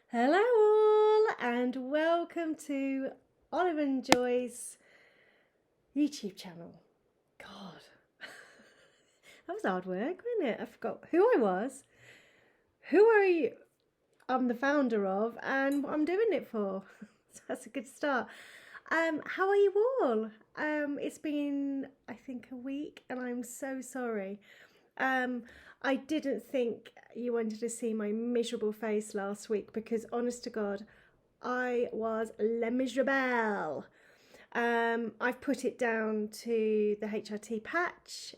Hello all and welcome to Oliver and Joy's YouTube channel. God, that was hard work, wasn't it? I forgot who I was, I'm the founder of, and what I'm doing it for. So that's a good start. How are you all? It's been, I think, a week, and I'm so sorry. I didn't think you wanted to see my miserable face last week because, honest to God, I was le miserable. I've put it down to the HRT patch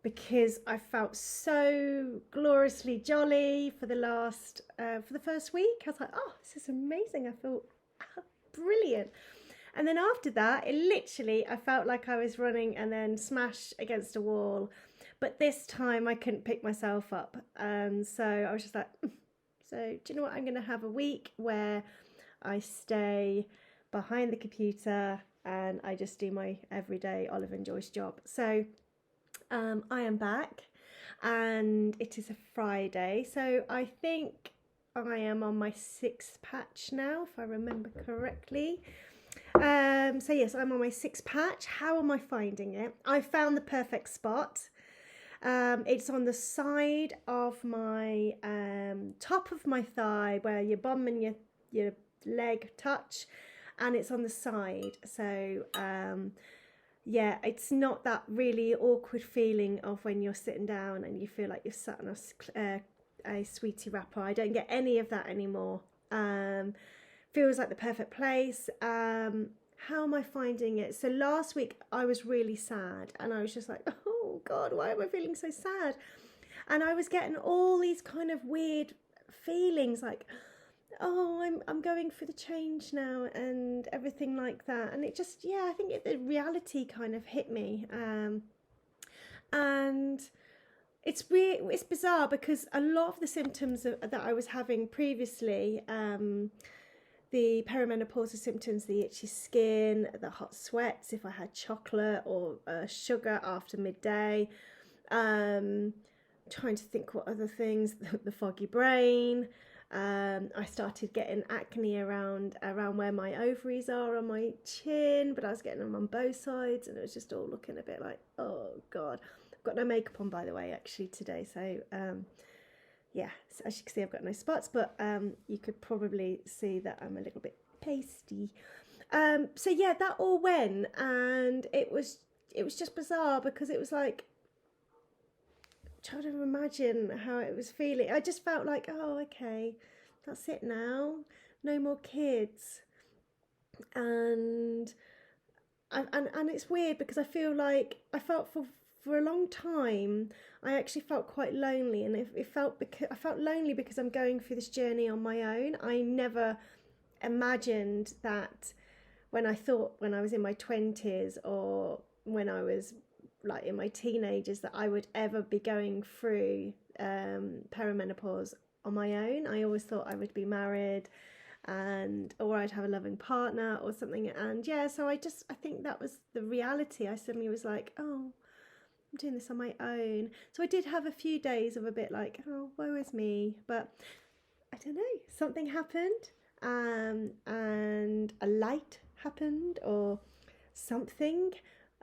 because I felt so gloriously jolly for the first week. I was like, oh, this is amazing. I feel brilliant. And then after that, I felt like I was running and then smash against a wall. But this time I couldn't pick myself up. So I was just like, so do you know what? I'm going to have a week where I stay behind the computer and I just do my everyday Olive and Joyce job. So I am back and it is a Friday. So I think I am on my 6th patch now, if I remember correctly. So yes, I'm on my 6th patch. How am I finding it? I found the perfect spot. It's on the side of my top of my thigh where your bum and your leg touch, and it's on the side. So yeah, it's not that really awkward feeling of when you're sitting down and you feel like you're sat on a sweetie wrapper. I don't get any of that anymore. Feels like the perfect place. How am I finding it? So last week I was really sad and I was just like, oh God, why am I feeling so sad? And I was getting all these kind of weird feelings like, oh, I'm going through the change now and everything like that. And it just, yeah, I think the reality kind of hit me. And it's bizarre because a lot of the symptoms that I was having previously, the perimenopausal symptoms, the itchy skin, the hot sweats if I had chocolate or sugar after midday. Trying to think what other things, the foggy brain. I started getting acne around where my ovaries are on my chin, but I was getting them on both sides and it was just all looking a bit like, oh God. I've got no makeup on, by the way, actually today. So yeah, so as you can see, I've got no spots, but you could probably see that I'm a little bit pasty. So yeah, that all went, and it was just bizarre because it was like trying to imagine how it was feeling. I just felt like, oh, okay, that's it now, no more kids, and it's weird because I feel like I felt for a long time I actually felt quite lonely, and I felt lonely because I'm going through this journey on my own. I never imagined that when I was in my 20s or when I was like in my teenagers that I would ever be going through perimenopause on my own. I always thought I would be married or I'd have a loving partner or something, and yeah, so I think that was the reality. I suddenly was like, oh, I'm doing this on my own. So I did have a few days of a bit like, oh, woe is me. But I don't know, something happened, and a light happened or something.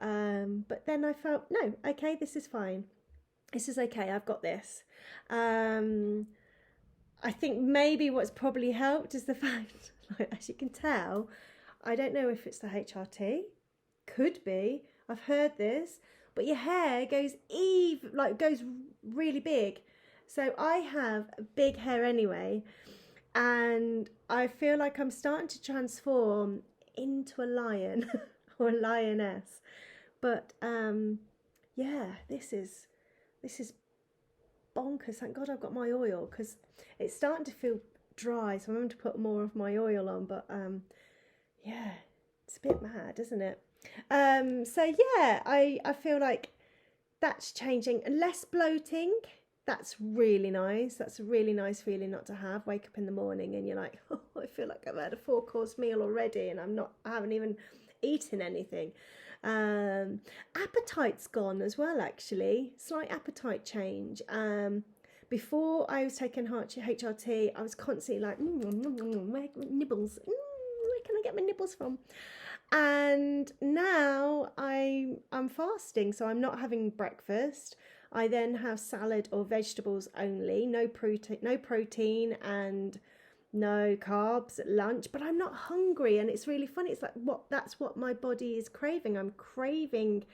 But then I felt, no, okay, this is fine. This is okay. I've got this. I think maybe what's probably helped is the fact, like, as you can tell, I don't know if it's the HRT. Could be. I've heard this. But your hair goes goes really big. So I have big hair anyway, and I feel like I'm starting to transform into a lion or a lioness. But yeah, this is bonkers. Thank God I've got my oil because it's starting to feel dry, so I'm going to put more of my oil on. But yeah, it's a bit mad, isn't it? So yeah, I feel like that's changing. Less bloating. That's really nice. That's a really nice feeling not to have. Wake up in the morning and you're like, oh, I feel like I've had a 4-course meal already and I haven't even eaten anything. Appetite's gone as well, actually. Slight appetite change. before I was taking HRT, I was constantly like, where nibbles? Where can I get my nibbles from? And now I'm fasting, so I'm not having breakfast. I then have salad or vegetables only, no protein and no carbs at lunch, but I'm not hungry. And it's really funny. It's like that's what my body is craving. I'm craving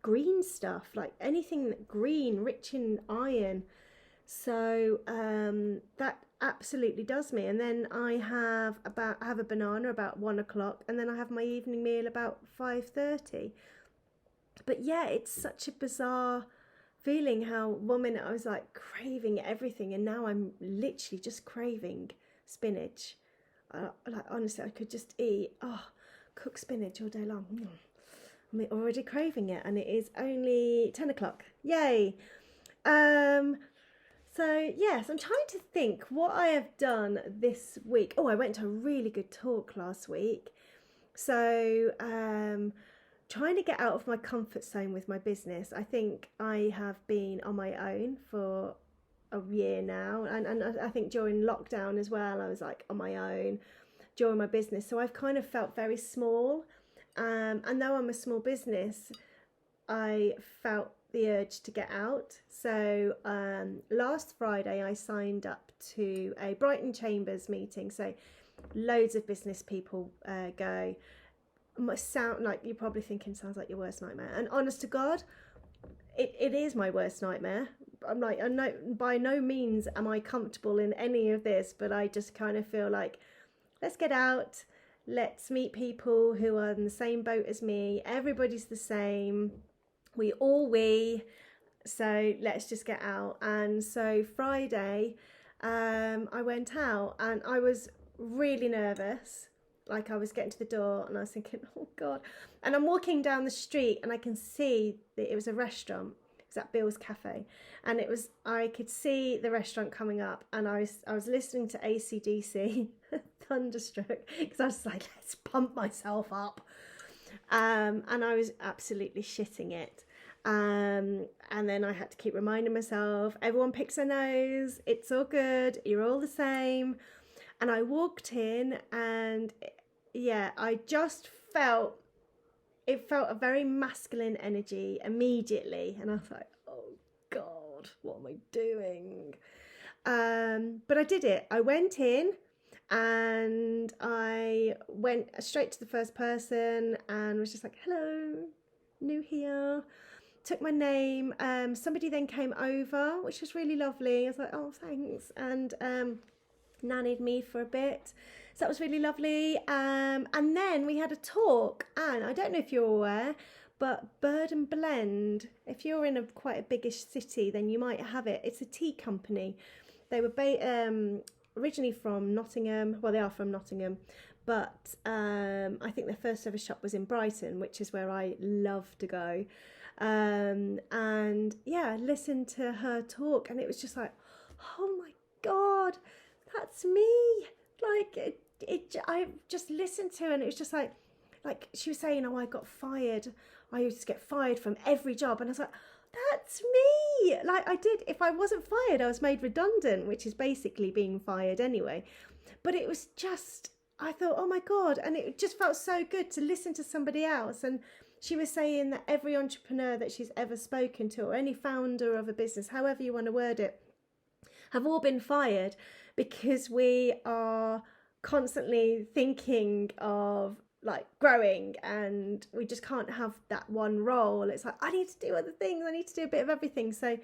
green stuff, like anything green, rich in iron. So that absolutely does me. And then I have a banana about 1 o'clock, and then I have my evening meal about 5:30. But yeah, it's such a bizarre feeling how 1 minute I was like craving everything, and now I'm literally just craving spinach. Like honestly, I could just eat cooked spinach all day long. I'm already craving it, and it is only 10 o'clock. Yay! So yes, I'm trying to think what I have done this week. Oh, I went to a really good talk last week. So trying to get out of my comfort zone with my business. I think I have been on my own for a year now, and I think during lockdown as well, I was like on my own during my business. So I've kind of felt very small. And though I'm a small business, I felt the urge to get out. So last Friday I signed up to a Brighton Chambers meeting. So loads of business people go. Sound like you're probably thinking sounds like your worst nightmare. And honest to God, it is my worst nightmare. I'm like, by no means am I comfortable in any of this, but I just kind of feel like, let's get out. Let's meet people who are in the same boat as me. Everybody's the same. So let's just get out. And so Friday, I went out, and I was really nervous. Like, I was getting to the door and I was thinking, oh God. And I'm walking down the street and I can see that it was a restaurant. It was at Bill's Cafe. And I could see the restaurant coming up, and I was listening to AC/DC, thunderstruck, because I was like, let's pump myself up. And I was absolutely shitting it. And then I had to keep reminding myself, everyone picks a nose, it's all good, you're all the same. And I walked in, and yeah, I just felt a very masculine energy immediately. And I was like, oh God, what am I doing? But I did it. I went in, and I went straight to the first person and was just like, hello, new here. Took my name. Somebody then came over, which was really lovely. I was like, oh, thanks. And nannied me for a bit. So that was really lovely. And then we had a talk. And I don't know if you're aware, but Bird and Blend, if you're in quite a biggish city, then you might have it. It's a tea company. They were originally from Nottingham. Well, they are from Nottingham. But I think their first ever shop was in Brighton, which is where I love to go. And yeah, listened to her talk, and it was just like, oh my God, that's me. Like I just listened to her, and it was just like she was saying, oh, I got fired. I used to get fired from every job. And I was like, that's me. Like, if I wasn't fired, I was made redundant, which is basically being fired anyway. But it was just, I thought, oh my God. And it just felt so good to listen to somebody else. And she was saying that every entrepreneur that she's ever spoken to, or any founder of a business, however you want to word it, have all been fired because we are constantly thinking of like growing, and we just can't have that one role. It's like, I need to do other things. I need to do a bit of everything. So,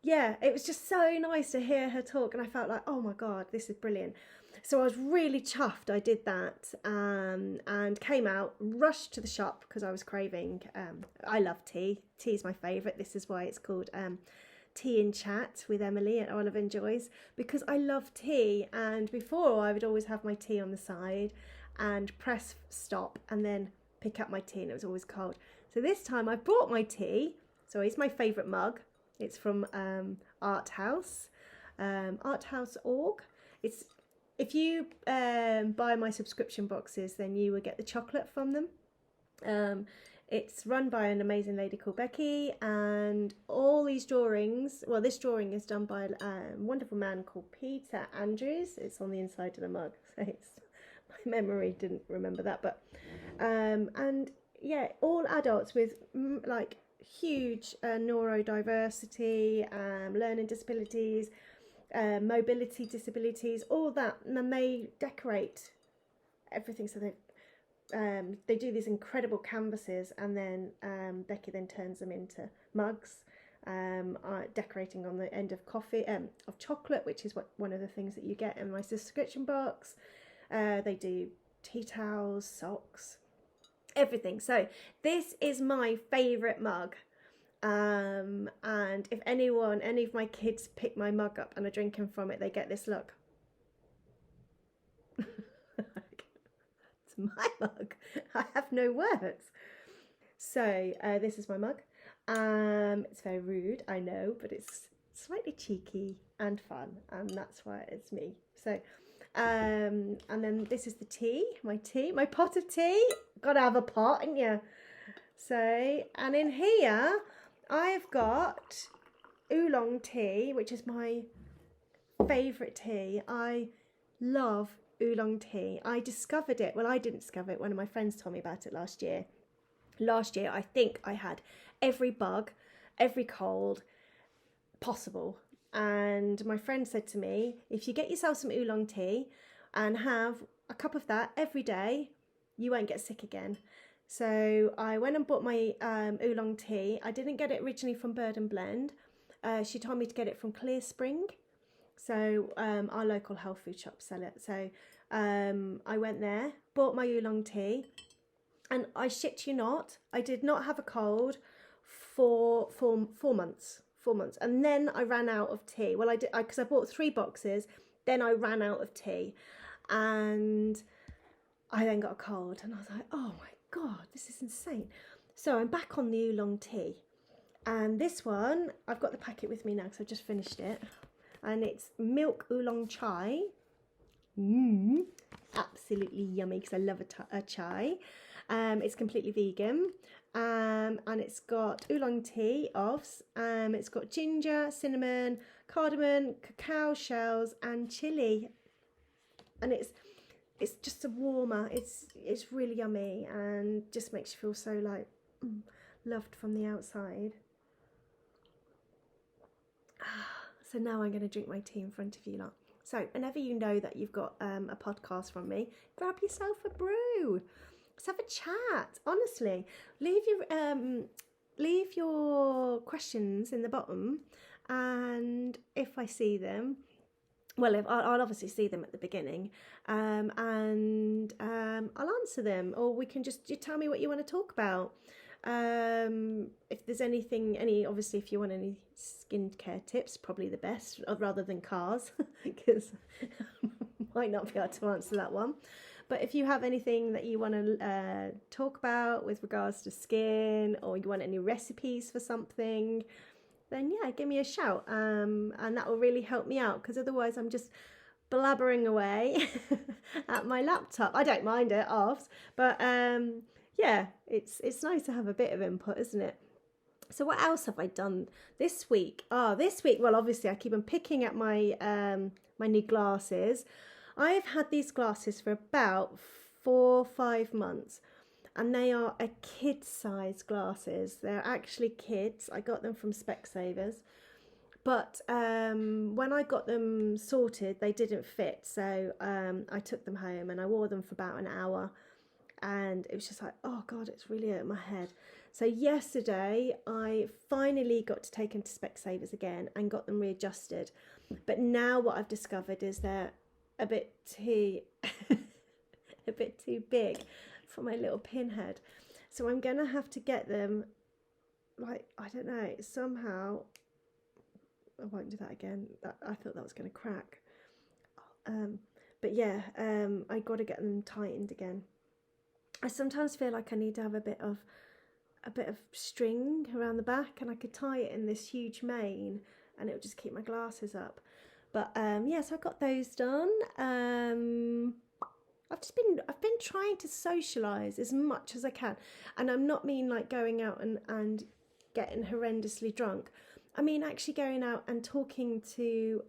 yeah, it was just so nice to hear her talk, and I felt like, oh my God, this is brilliant. So I was really chuffed I did that, and came out, rushed to the shop because I was craving, I love tea. Tea is my favourite. This is why it's called Tea and Chat with Emily at Olive and Joy's, because I love tea. And before, I would always have my tea on the side and press stop and then pick up my tea, and it was always cold. So this time I brought my tea. So it's my favourite mug. It's from Art House Org. If you buy my subscription boxes, then you will get the chocolate from them. It's run by an amazing lady called Becky, and all these drawings, well, this drawing is done by a wonderful man called Peter Andrews. It's on the inside of the mug, so my memory didn't remember that, but and yeah, all adults with like huge neurodiversity, learning disabilities, mobility disabilities, all that, and then they decorate everything. So they do these incredible canvases, and then Becky then turns them into mugs, decorating on the end of of chocolate, which is one of the things that you get in my subscription box. They do tea towels, socks, everything. So this is my favourite mug. And if any of my kids pick my mug up and are drinking from it, they get this look. It's my mug. I have no words. So this is my mug. It's very rude, I know, but it's slightly cheeky and fun, and that's why it's me. So and then this is the tea, my pot of tea. Gotta have a pot, ain't you? So, and in here I've got oolong tea, which is my favourite tea. I love oolong tea. I discovered it, well, I didn't discover it, one of my friends told me about it last year. Last year, I think I had every bug, every cold possible. And my friend said to me, if you get yourself some oolong tea and have a cup of that every day, you won't get sick again. So I went and bought my oolong tea. I didn't get it originally from Bird and Blend. She told me to get it from Clear Spring. So our local health food shop sell it. So I went there, bought my oolong tea, and I shit you not, I did not have a cold for 4 months. 4 months, and then I ran out of tea. Well, I did, because I bought 3 boxes. Then I ran out of tea, and I then got a cold, and I was like, oh my God, this is insane. So I'm back on the oolong tea, and this one, I've got the packet with me now because I've just finished it, and it's milk oolong chai. Absolutely yummy, because I love a chai. It's completely vegan, and it's got oolong tea offs. It's got ginger, cinnamon, cardamom, cacao shells, and chili, and it's just a warmer. It's really yummy and just makes you feel so like loved from the outside. So now I'm going to drink my tea in front of you lot. So whenever you know that you've got a podcast from me, grab yourself a brew. Let's have a chat. Honestly, leave your questions in the bottom, and if I see them, well, I'll obviously see them at the beginning, and I'll answer them, or we can just, you tell me what you want to talk about. If there's obviously if you want any skincare tips, probably the best, rather than cars, because might not be able to answer that one. But if you have anything that you want to talk about with regards to skin, or you want any recipes for something, then yeah, give me a shout, and that will really help me out, because otherwise I'm just blabbering away at my laptop. I don't mind it, but yeah, it's nice to have a bit of input, isn't it? So what else have I done this week? This week, well, obviously I keep on picking at my my new glasses. I have had these glasses for about 4 or 5 months, and they are a kid-size glasses. They're actually kids. I got them from Specsavers, but when I got them sorted, they didn't fit. So I took them home and I wore them for about an hour, and it was just like, oh God, it's really hurt my head. So yesterday I finally got to take them to Specsavers again and got them readjusted. But now what I've discovered is they're a bit too big for my little pinhead. So I'm gonna have to get them, like, I don't know, somehow. I won't do that again. I thought that was gonna crack. But yeah, I got to get them tightened again. I sometimes feel like I need to have a bit of string around the back, and I could tie it in this huge mane, and it would just keep my glasses up. But yeah, so I got those done. I've been trying to socialise as much as I can, and I'm not mean like going out and getting horrendously drunk. I mean actually going out and talking to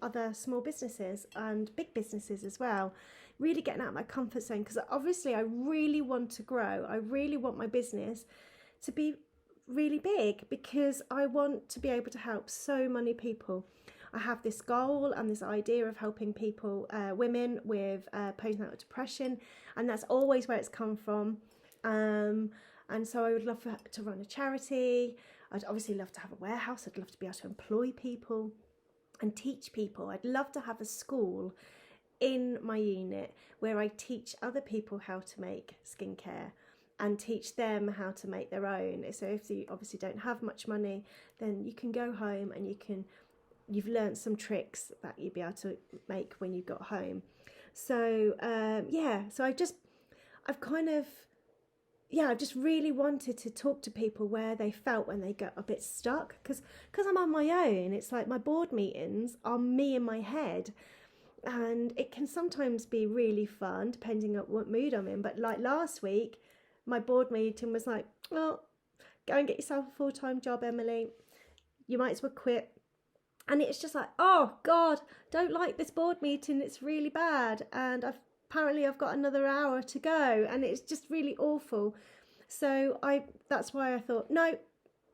other small businesses and big businesses as well. Really getting out of my comfort zone, because obviously I really want to grow. I really want my business to be really big, because I want to be able to help so many people. I have this goal and this idea of helping people, women with postnatal depression, and that's always where it's come from. And so I would love to run a charity. I'd obviously love to have a warehouse. I'd love to be able to employ people and teach people. I'd love to have a school in my unit where I teach other people how to make skincare and teach them how to make their own. So if you obviously don't have much money, then you can go home and you've learned some tricks that you'll be able to make when you got home. So so I've just really wanted to talk to people where they felt when they got a bit stuck, because I'm on my own. It's like my board meetings are me in my head, and it can sometimes be really fun depending on what mood I'm in. But like last week, my board meeting was like, oh, go and get yourself a full-time job, Emily. You might as well quit. And it's just like, oh God, don't like this board meeting. It's really bad. And apparently I've got another hour to go, and it's just really awful. So that's why I thought, no,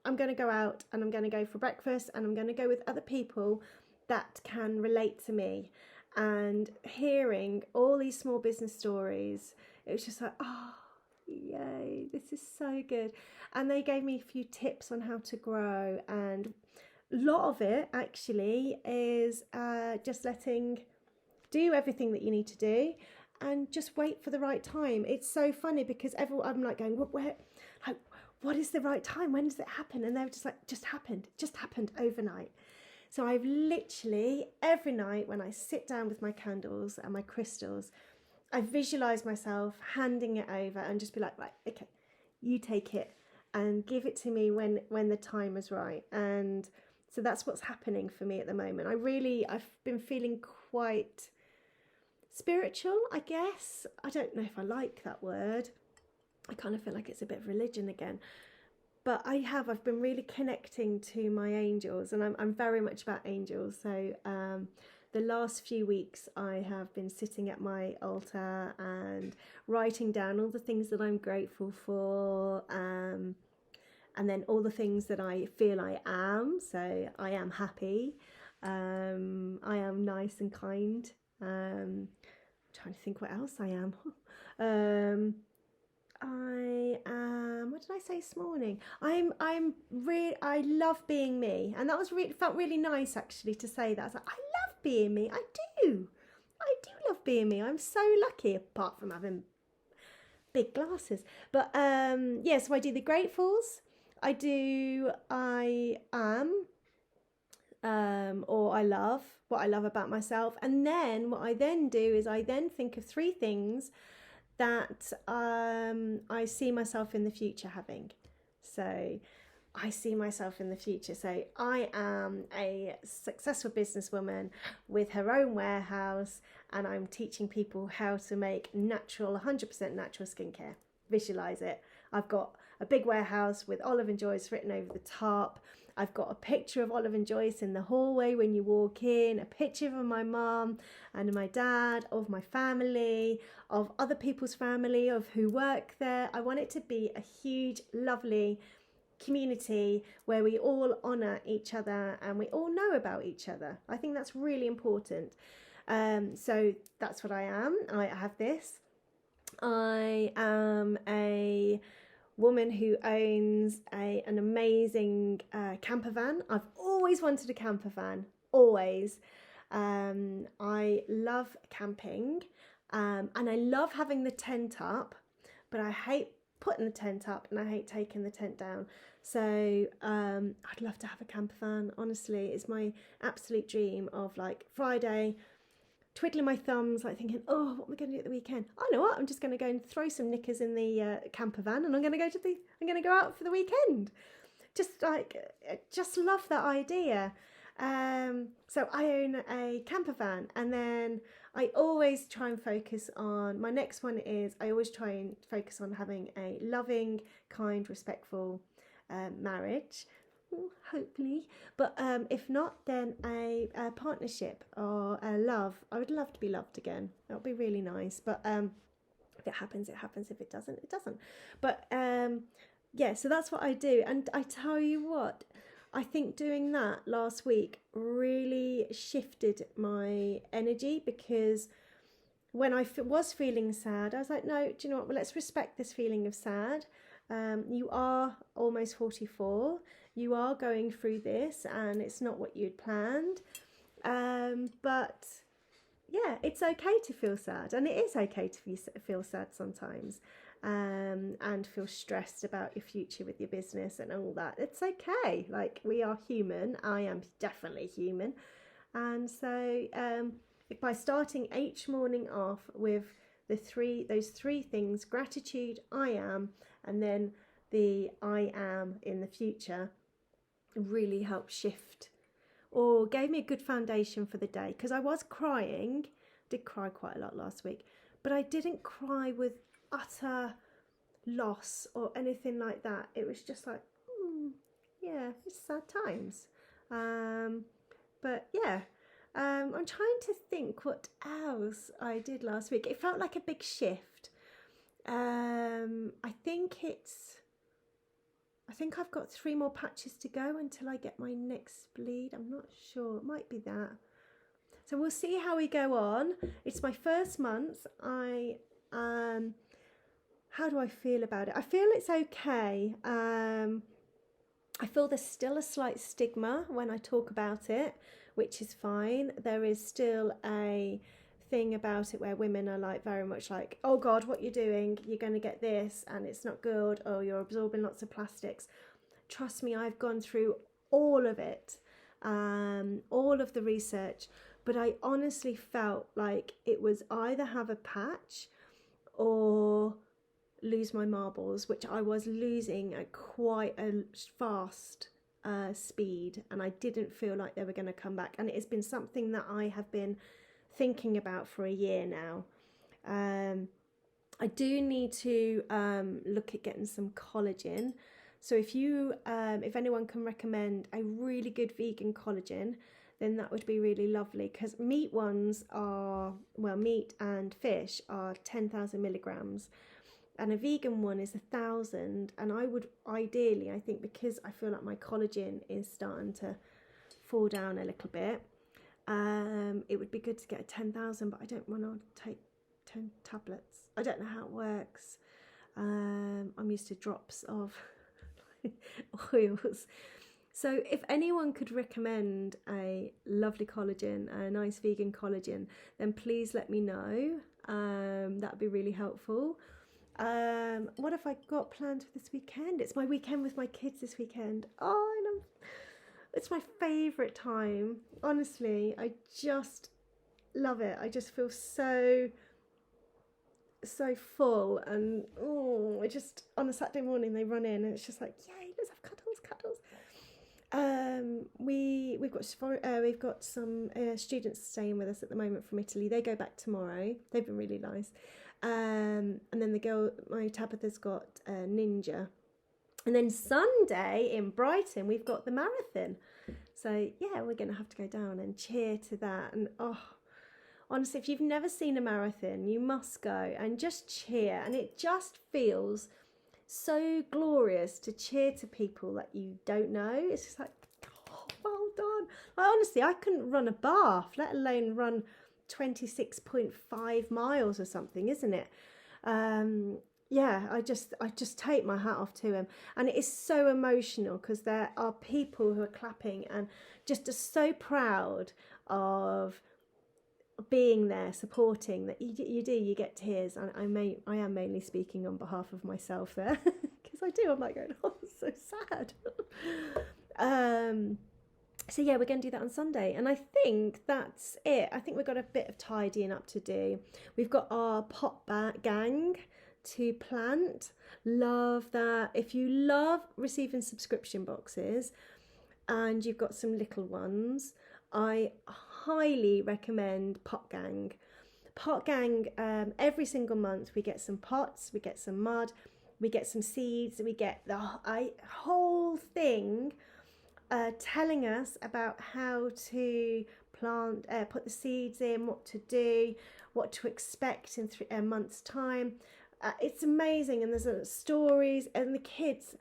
I'm going to go out and I'm going to go for breakfast, and I'm going to go with other people that can relate to me. And hearing all these small business stories, it was just like, oh, yay, this is so good. And they gave me a few tips on how to grow, and a lot of it actually is just do everything that you need to do and just wait for the right time. It's so funny because I'm like going, what is the right time? When does it happen? And they're just like, just happened overnight. So I've literally every night when I sit down with my candles and my crystals, I visualize myself handing it over and just be like, right, okay, you take it and give it to me when the time is right. And so that's what's happening for me at the moment. I've been feeling quite spiritual, I guess. I don't know if I like that word. I kind of feel like it's a bit of religion again. But I've been really connecting to my angels, and I'm very much about angels. So the last few weeks I have been sitting at my altar and writing down all the things that I'm grateful for, and then all the things that I feel I am. So I am happy, I am nice and kind. I'm trying to think what else I am. I am, what did I say this morning? I love being me, and that felt really nice actually to say that. I was like, I love being me. I do love being me. I'm so lucky, apart from having big glasses. But so I do the gratefuls. I am, or I love what I love about myself. And then what I then do is I then think of 3 things that I see myself in the future having. So I see myself in the future. So I am a successful businesswoman with her own warehouse, and I'm teaching people how to make 100% natural skincare. Visualize it. I've got a big warehouse with Olive and Joyce written over the top. I've got a picture of Olive and Joyce in the hallway when you walk in, a picture of my mum and my dad, of my family, of other people's family, of who work there. I want it to be a huge, lovely community where we all honour each other and we all know about each other. I think that's really important. So that's what I am. I have this. I am a woman who owns an amazing camper van. I've always wanted a camper van, always. I love camping, and I love having the tent up, but I hate putting the tent up and I hate taking the tent down. So I'd love to have a camper van. Honestly, it's my absolute dream of like Friday, twiddling my thumbs, like thinking, oh, what am I going to do at the weekend? I know what, I'm just going to go and throw some knickers in the camper van, and I'm going to go out for the weekend. Just love that idea. So I own a camper van, and then I always try and focus on, my next one is, I always try and focus on having a loving, kind, respectful marriage, hopefully. But if not, then a partnership or a love. I would love to be loved again. That would be really nice. But if it happens, it happens. If it doesn't, it doesn't. But yeah, so that's what I do. And I tell you what, I think doing that last week really shifted my energy, because when I was feeling sad, I was like, no, do you know what? Well, let's respect this feeling of sad. You are almost 44. You are going through this, and it's not what you'd planned. But yeah, it's okay to feel sad, and it is okay to feel sad sometimes, and feel stressed about your future with your business and all that. It's okay. Like, we are human. I am definitely human. And so by starting each morning off with those three things: gratitude, I am, and then the I am in the future, really helped shift, or gave me a good foundation for the day. Because I was crying, did cry quite a lot last week, but I didn't cry with utter loss or anything like that. It was just like, yeah, it's sad times. But yeah, I'm trying to think what else I did last week. It felt like a big shift. I think I've got 3 more patches to go until I get my next bleed. I'm not sure. It might be that. So we'll see how we go on. It's my first month. How do I feel about it? I feel it's okay. I feel there's still a slight stigma when I talk about it, which is fine. There is still a thing about it where women are like, very much like, oh God, what you're doing, you're going to get this and it's not good, or you're absorbing lots of plastics. Trust me, I've gone through all of it, all of the research, but I honestly felt like it was either have a patch or lose my marbles, which I was losing at quite a fast speed, and I didn't feel like they were going to come back. And it has been something that I have been thinking about for a year now. I do need to look at getting some collagen. So if anyone can recommend a really good vegan collagen, then that would be really lovely, because meat and fish are 10,000 milligrams, and a vegan one is 1,000. And I would ideally, I think, because I feel like my collagen is starting to fall down a little bit, it would be good to get a 10,000, but I don't want to take 10 tablets. I don't know how it works. I'm used to drops of oils. So if anyone could recommend a lovely collagen, a nice vegan collagen, then please let me know. That would be really helpful. What have I got planned for this weekend? It's my weekend with my kids this weekend. Oh, and it's my favourite time. Honestly, I just love it. I just feel so full, and I just, on a Saturday morning they run in and it's just like, yay, let's have cuddles. We've got some students staying with us at the moment from Italy. They go back tomorrow. They've been really nice. And then the girl, my Tabitha's got Ninja. And then Sunday in Brighton, we've got the marathon. So yeah, we're going to have to go down and cheer to that. And honestly, if you've never seen a marathon, you must go and just cheer. And it just feels so glorious to cheer to people that you don't know. It's just like, oh, well done. Honestly, I couldn't run a bath, let alone run 26.5 miles or something, isn't it? Yeah, I just take my hat off to him. And it is so emotional, because there are people who are clapping and just are so proud of being there, supporting, that you get tears. And I am mainly speaking on behalf of myself there, because I do. I'm like going, oh, it's so sad. So yeah, we're going to do that on Sunday, and I think that's it. I think we've got a bit of tidying up to do. We've got our pot gang to plant. Love that. If you love receiving subscription boxes, and you've got some little ones, I highly recommend Pot Gang. Pot Gang, every single month we get some pots, we get some mud, we get some seeds, we get the whole thing telling us about how to plant, put the seeds in, what to do, what to expect in a month's time. It's amazing, and there's stories, and the kids,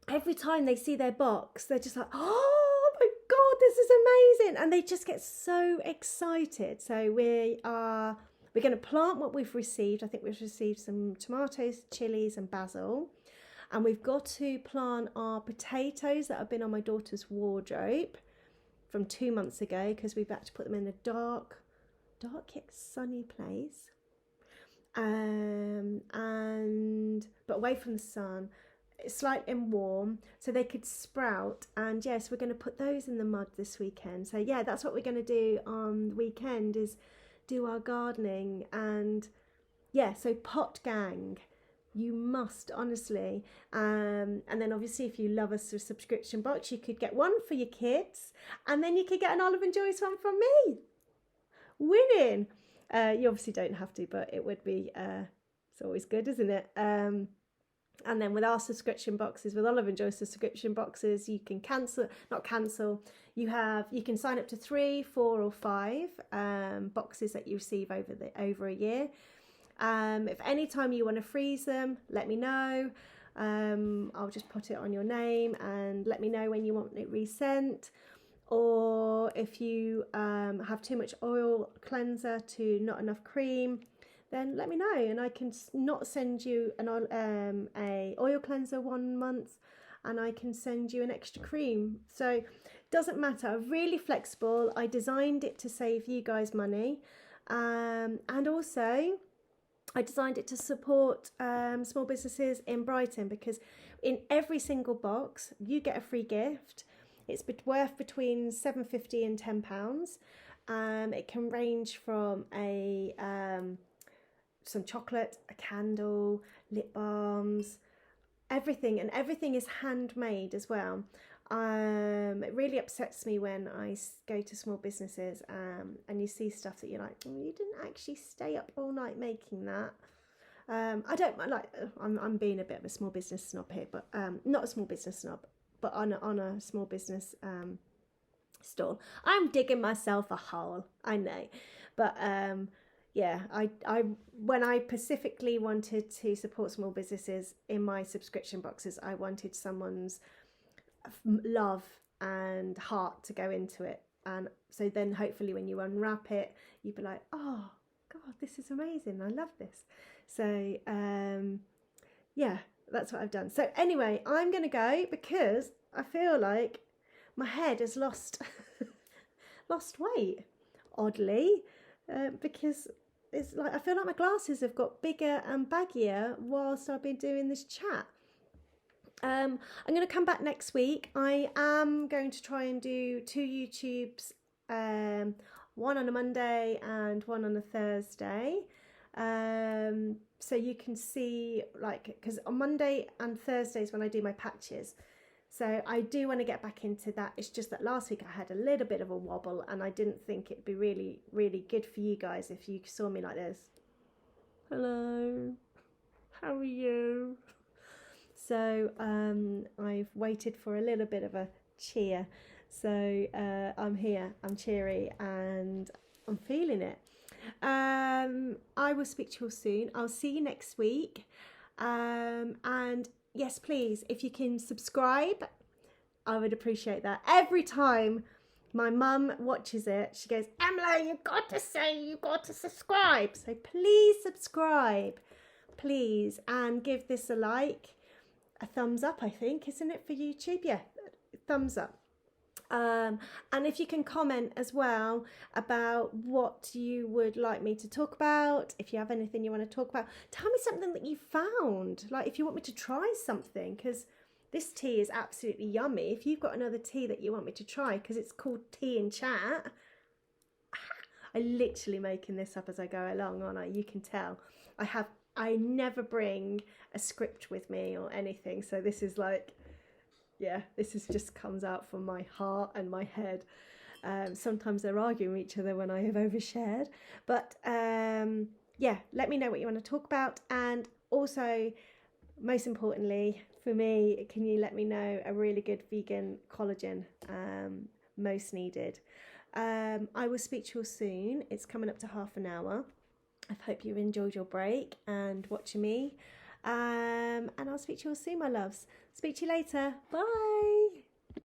every time they see their box, they're just like, oh my God, this is amazing. And they just get so excited. So we're going to plant what we've received. I think we've received some tomatoes, chilies and basil. And we've got to plant our potatoes that have been on my daughter's wardrobe from 2 months ago, because we've had to put them in a dark yet sunny place. But away from the sun, slightly warm, so they could sprout. And yes, we're going to put those in the mud this weekend. So yeah, that's what we're going to do on the weekend, is do our gardening. And yeah, so Pot Gang, you must, honestly. And then obviously, if you love us, a subscription box, you could get one for your kids, and then you could get an Olive and Joyce one from me. Winning. You obviously don't have to, but it would be, it's always good, isn't it? And then with our subscription boxes, with Olive and Joyce subscription boxes, you can you can sign up to 3, 4 or 5 boxes that you receive over a year. If any time you want to freeze them, let me know. I'll just put it on your name and let me know when you want it resent. Or if you have too much oil cleanser to not enough cream, then let me know, and I can not send you a oil cleanser 1 month, and I can send you an extra cream. So it doesn't matter. I'm really flexible. I designed it to save you guys money, and also I designed it to support small businesses in Brighton, because in every single box you get a free gift. It's worth between £7.50 and £10. It can range from some chocolate, a candle, lip balms, everything, and everything is handmade as well. It really upsets me when I go to small businesses and you see stuff that you're like, you didn't actually stay up all night making that. I don't like. I'm being a bit of a small business snob here, but not a small business snob, but on a small business stall. I'm digging myself a hole, I know, but yeah, I when I specifically wanted to support small businesses in my subscription boxes, I wanted someone's love and heart to go into it. And so then hopefully when you unwrap it, you'd be like, oh God, this is amazing. I love this. So yeah, that's what I've done. So anyway, I'm going to go because I feel like my head has lost weight, oddly, because it's like I feel like my glasses have got bigger and baggier whilst I've been doing this chat. I'm going to come back next week. I am going to try and do 2 YouTubes, one on a Monday and one on a Thursday. So you can see, like, because on Monday and Thursdays when I do my patches. So I do want to get back into that. It's just that last week I had a little bit of a wobble, and I didn't think it'd be really, really good for you guys if you saw me like this. Hello, how are you? So I've waited for a little bit of a cheer. So I'm here, I'm cheery, and I'm feeling it. I will speak to you all soon. I'll see you next week. And yes, please, if you can subscribe, I would appreciate that. Every time my mum watches it, she goes, Emily, you've got to subscribe. So please subscribe, please, and give this a like, a thumbs up, I think, isn't it, for YouTube? Yeah, thumbs up. And if you can comment as well about what you would like me to talk about, if you have anything you want to talk about, tell me something that you found, like if you want me to try something, because this tea is absolutely yummy. If you've got another tea that you want me to try, because it's called Tea and Chat. I'm literally making this up as I go along, aren't I? You can tell. I never bring a script with me or anything, so this is like yeah, this is just comes out from my heart and my head. Sometimes they're arguing with each other when I have overshared. But yeah, let me know what you want to talk about. And also, most importantly, for me, can you let me know a really good vegan collagen, most needed? I will speak to you soon. It's coming up to half an hour. I hope you enjoyed your break and watching me. And I'll speak to you all soon, my loves. Speak to you later. Bye.